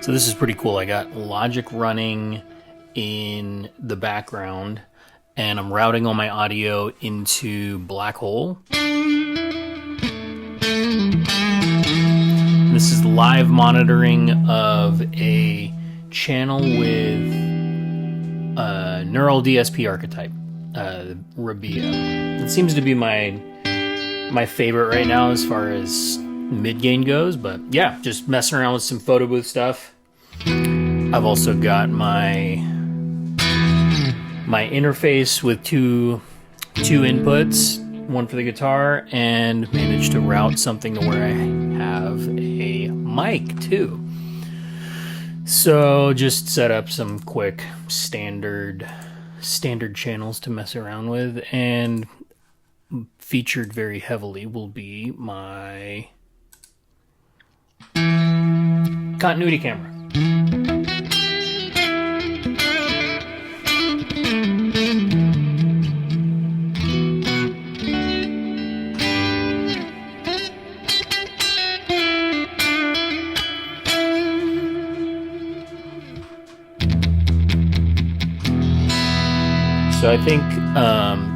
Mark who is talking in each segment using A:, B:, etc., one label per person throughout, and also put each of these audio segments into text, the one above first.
A: So this is pretty cool. I got Logic running in the background, and I'm routing all my audio into Black Hole. This is live monitoring of a channel with a neural DSP archetype, Rabia. It seems to be my favorite right now as far as mid-gain goes, but yeah, just messing around with some photo booth stuff. I've also got my interface with two inputs, one for the guitar, and managed to route something to where I have a mic too. So just set up some quick standard channels to mess around with, and featured very heavily will be my continuity camera. So I think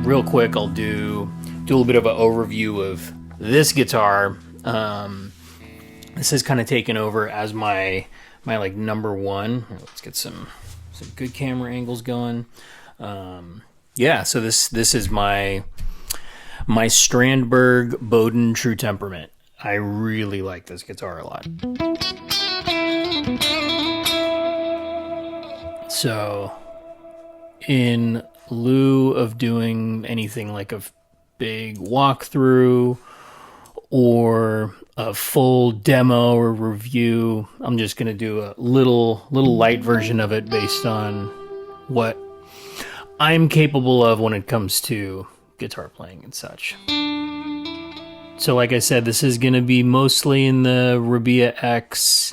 A: real quick I'll do a little bit of an overview of this guitar. This has kind of taken over as my like number one. Let's get some good camera angles going. Yeah, so this is my Strandberg Boden True Temperament. I really like this guitar a lot. So in lieu of doing anything like a big walkthrough or a full demo or review, I'm just going to do a little light version of it based on what I'm capable of when it comes to guitar playing and such. So like I said, this is going to be mostly in the Rabia X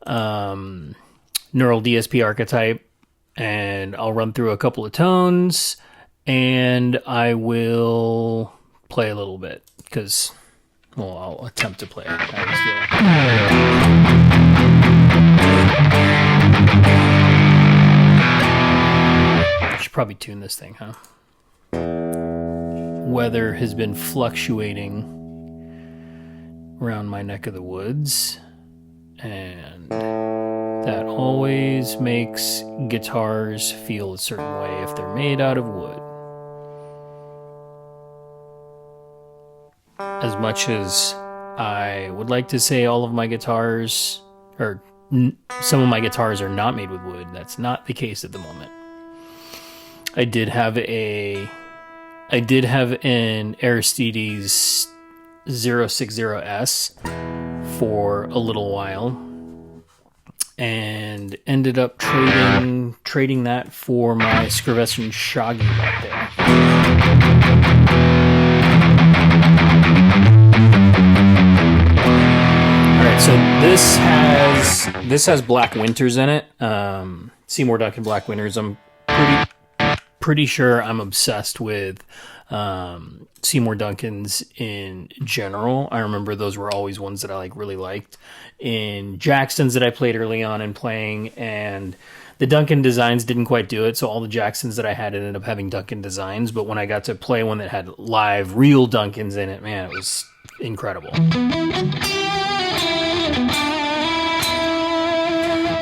A: neural DSP archetype, and I'll run through a couple of tones and I will play a little bit because, well, I'll attempt to play it. I should probably tune this thing, huh? Weather has been fluctuating around my neck of the woods, and that always makes guitars feel a certain way if they're made out of wood. As much as I would like to say all of my guitars, or some of my guitars are not made with wood, that's not the case at the moment. I did have an Aristides 060S for a little while, and ended up trading that for my Scrivescent Shaggy right there. All right, so this has Black Winters in it. Seymour Duncan Black Winters. I'm pretty sure I'm obsessed with Seymour Duncans in general. I remember those were always ones that I really liked in Jacksons that I played early on in playing, and the Duncan designs didn't quite do it, so all the Jacksons that I had ended up having Duncan designs, but when I got to play one that had live real Duncans in it, man, it was incredible.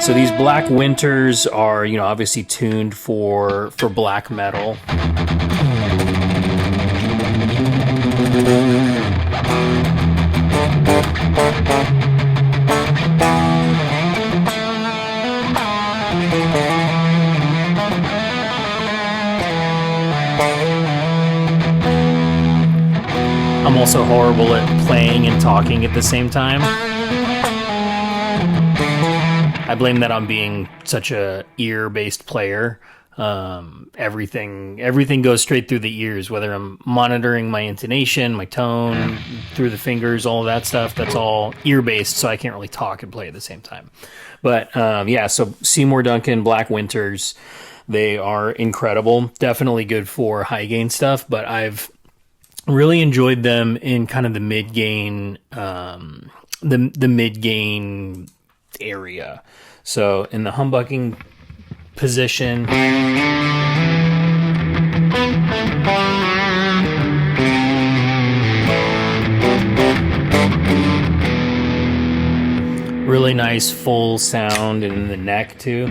A: So these Black Winters are, obviously tuned for black metal. I'm also horrible at playing and talking at the same time. I blame that on being such a ear-based player. Everything goes straight through the ears, whether I'm monitoring my intonation, my tone, through the fingers, all of that stuff. That's all ear-based, so I can't really talk and play at the same time. But yeah, so Seymour Duncan, Black Winters, they are incredible. Definitely good for high-gain stuff, but I've really enjoyed them in kind of the mid-gain, the mid-gain area. So in the humbucking position, really nice full sound in the neck too.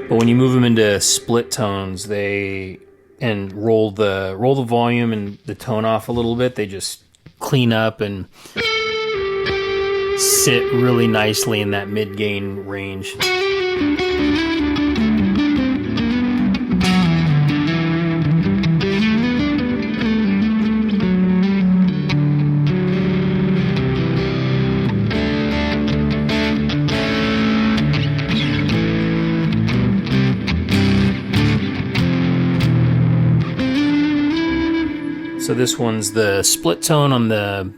A: But when you move them into split tones, and roll the volume and the tone off a little bit, they just clean up and sit really nicely in that mid-gain range. So this one's the split tone on the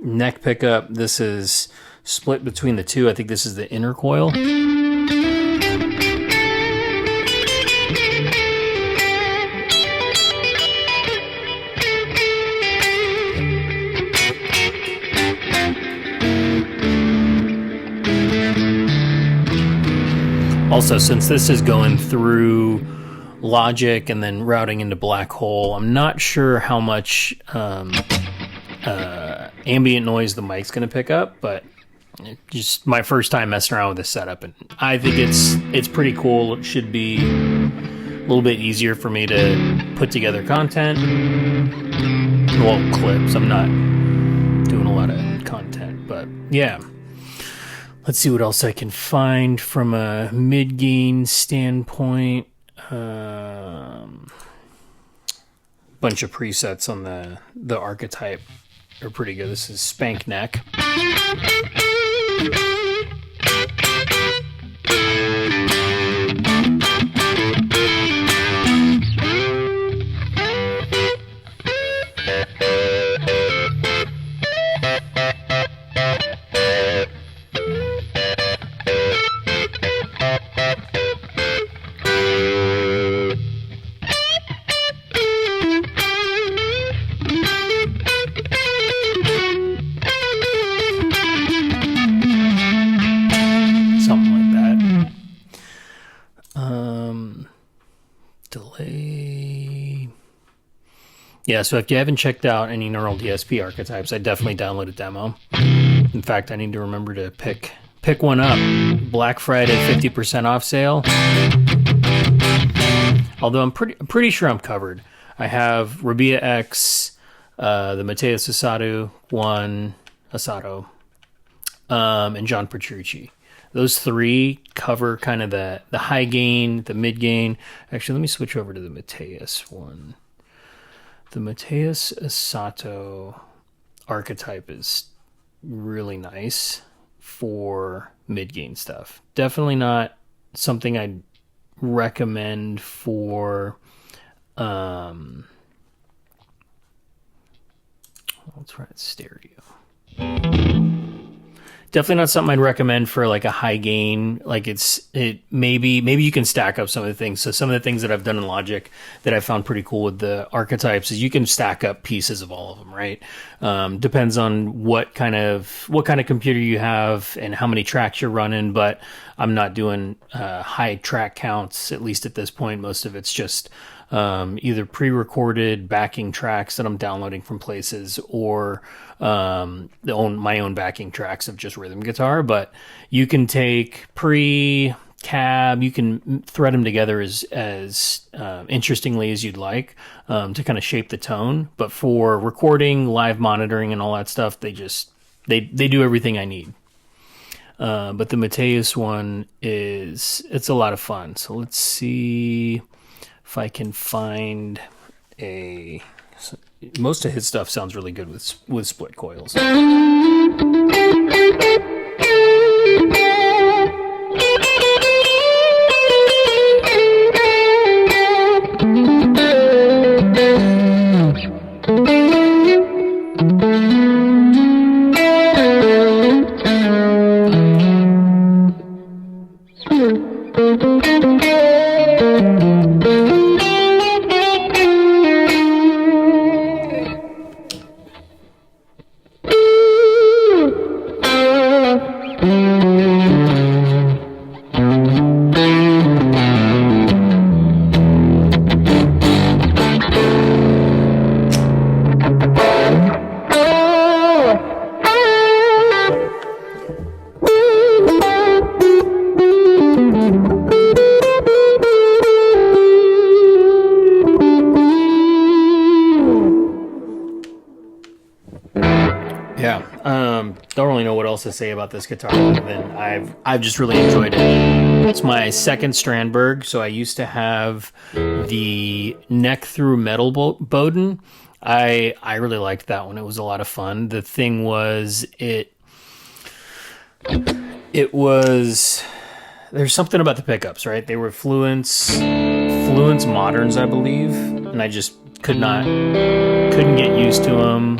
A: neck pickup. This is split between the two. I think this is the inner coil. Also, since this is going through Logic and then routing into Black Hole, I'm not sure how much ambient noise the mic's going to pick up, but just my first time messing around with this setup, and I think it's pretty cool. It should be a little bit easier for me to put together content. Well, clips. I'm not doing a lot of content, but yeah. Let's see what else I can find from a mid-gain standpoint. Bunch of presets on the archetype are pretty good. This is Spank Neck. Delay. Yeah, so if you haven't checked out any neural DSP archetypes, I definitely download a demo. In fact, I need to remember to pick one up. Black Friday 50% off sale. Although I'm pretty sure I'm covered. I have Rabia X, the Matheus Asado one, and John Petrucci. Those three cover kind of the high gain, the mid gain. Actually, let me switch over to the Matheus one. The Matheus Asado archetype is really nice for mid gain stuff. Definitely not something I'd recommend for. Let's try it stereo. Definitely not something I'd recommend for like a high gain. Like maybe you can stack up some of the things. So some of the things that I've done in Logic that I found pretty cool with the archetypes is you can stack up pieces of all of them, right? Depends on what kind of computer you have and how many tracks you're running. But I'm not doing high track counts, at least at this point. Most of it's just either pre-recorded backing tracks that I'm downloading from places, or my own backing tracks of just rhythm guitar. But you can take pre-cab, you can thread them together as interestingly as you'd like to kind of shape the tone. But for recording, live monitoring, and all that stuff, they do everything I need. But the Matheus one it's a lot of fun. So let's see if I can find most of his stuff sounds really good with split coils. Yeah. Don't really know what else to say about this guitar other than I've just really enjoyed it. It's my second Strandberg, so I used to have the neck through metal Boden. I really liked that one. It was a lot of fun. The thing was it was there's something about the pickups, right? They were Fluence Moderns, I believe, and I just couldn't get used to them.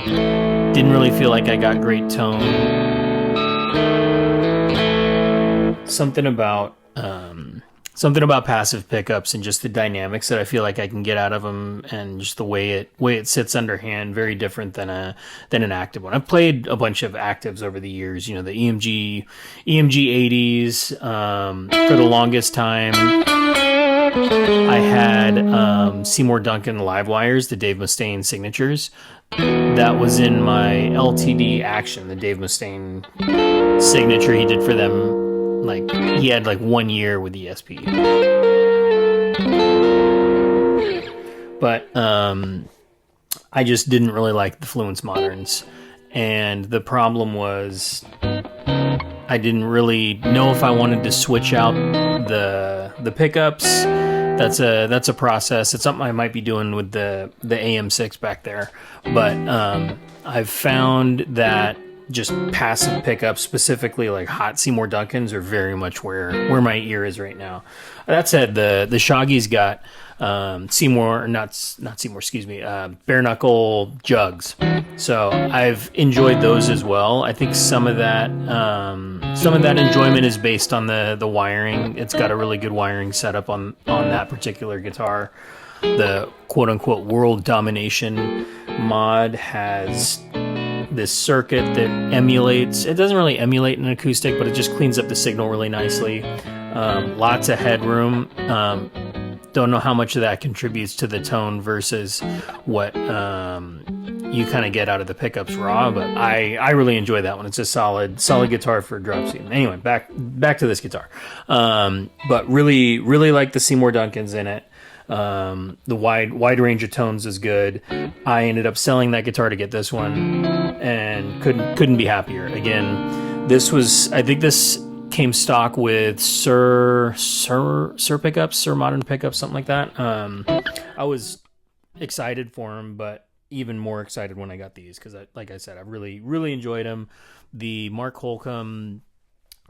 A: Didn't really feel like I got great tone. Something about passive pickups and just the dynamics that I feel like I can get out of them, and just the way it sits underhand, very different than an active one. I've played a bunch of actives over the years. You know, the EMG 80s. For the longest time, I had Seymour Duncan live wires, the Dave Mustaine signatures. That was in my LTD Action, the Dave Mustaine signature he did for them. Like, he had like 1 year with ESP. But I just didn't really like the Fluence Moderns. And the problem was I didn't really know if I wanted to switch out the pickups. That's a process. It's something I might be doing with the AM6 back there. But I've found that just passive pickups, specifically like hot Seymour Duncans, are very much where my ear is right now. That said, the Shoggy's got bare knuckle jugs, so I've enjoyed those as well. I think some of that enjoyment is based on the wiring. It's got a really good wiring setup on that particular guitar. The quote unquote world domination mod has this circuit that emulates, it doesn't really emulate an acoustic, but it just cleans up the signal really nicely. Lots of headroom. Don't know how much of that contributes to the tone versus what you kind of get out of the pickups raw, but I really enjoy that one. It's a solid guitar for a drop C. Anyway, back to this guitar. But really like the Seymour Duncans in it. The wide range of tones is good. I ended up selling that guitar to get this one, and couldn't be happier. Again, I think this came stock with Sir pickups, Sir Modern pickups, something like that. I was excited for them, but even more excited when I got these, because like I said, I really enjoyed them. The Mark Holcomb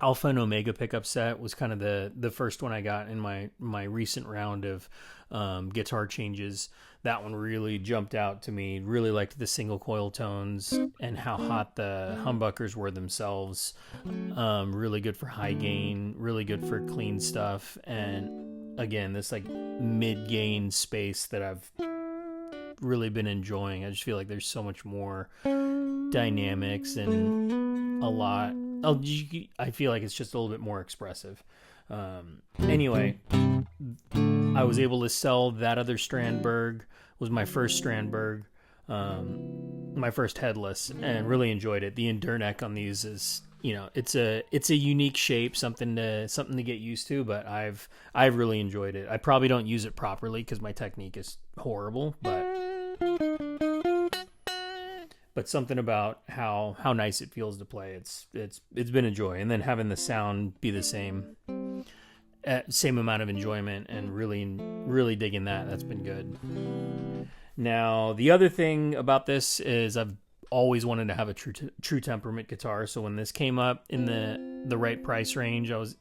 A: Alpha and Omega pickup set was kind of the first one I got in my recent round of guitar changes. That one really jumped out to me. Really liked the single coil tones and how hot the humbuckers were themselves. Really good for high gain, really good for clean stuff. And again, this like mid gain space that I've really been enjoying. I just feel like there's so much more dynamics and a lot. I feel like it's just a little bit more expressive. Anyway, I was able to sell that other Strandberg. Was my first Strandberg, my first headless, and really enjoyed it. The endure neck on these is, it's a unique shape, something to get used to, but I've really enjoyed it. I probably don't use it properly because my technique is horrible, but something about how nice it feels to play. It's been a joy, and then having the sound be the same amount of enjoyment, and really digging that's been good. Now, the other thing about this is I've always wanted to have a true temperament guitar. So when this came up in the right price range, I was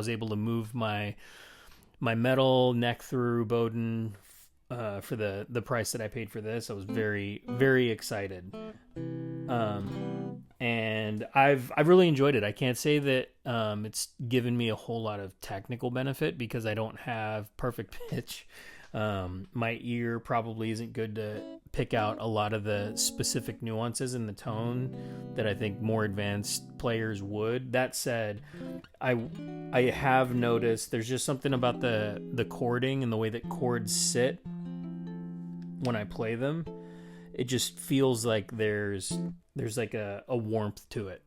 A: able to move my metal neck through Boden for the price that I paid for this. I was very, very excited. And I've really enjoyed it. I can't say that it's given me a whole lot of technical benefit because I don't have perfect pitch. My ear probably isn't good to pick out a lot of the specific nuances in the tone that I think more advanced players would. That said, I have noticed there's just something about the chording and the way that chords sit when I play them. It just feels like there's like a warmth to it.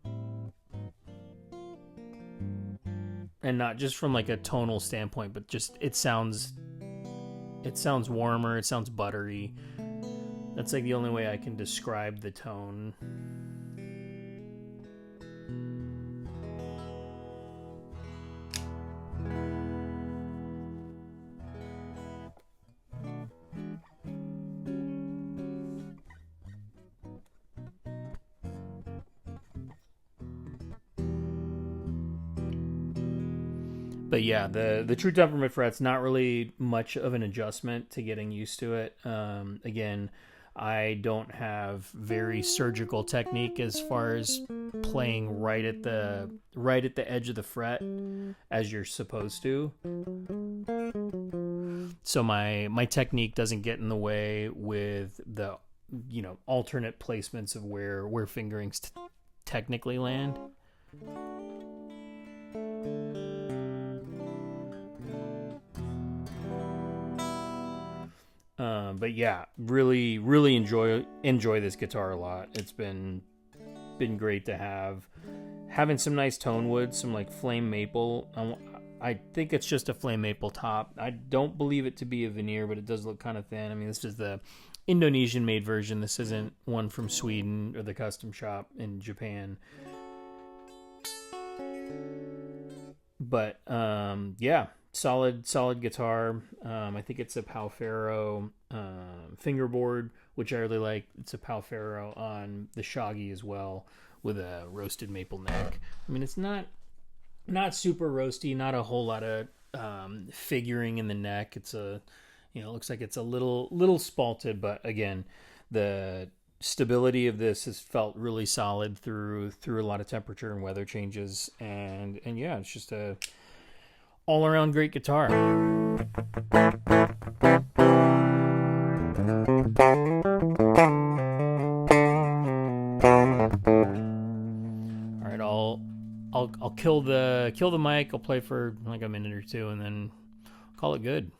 A: And not just from like a tonal standpoint, but just it sounds warmer, it sounds buttery. That's like the only way I can describe the tone. But yeah, the true temperament fret's not really much of an adjustment to getting used to it. Again, I don't have very surgical technique as far as playing right at the edge of the fret as you're supposed to. So my technique doesn't get in the way with the alternate placements of where fingerings technically land. But yeah, really enjoy this guitar a lot. It's been great to have. Having some nice tone wood, some like flame maple. I think it's just a flame maple top. I don't believe it to be a veneer, but it does look kind of thin. I mean, this is the Indonesian made version. This isn't one from Sweden or the custom shop in Japan. But yeah, solid guitar. I think it's a Palfero fingerboard, which I really like. It's a Palfero on the Shaggy as well, with a roasted maple neck. I mean, it's not super roasty, not a whole lot of figuring in the neck. It's it looks like it's a little spalted, but again, the stability of this has felt really solid through a lot of temperature and weather changes, and yeah, it's just a all around great guitar. All right, I'll kill the mic. I'll play for like a minute or two, and then call it good.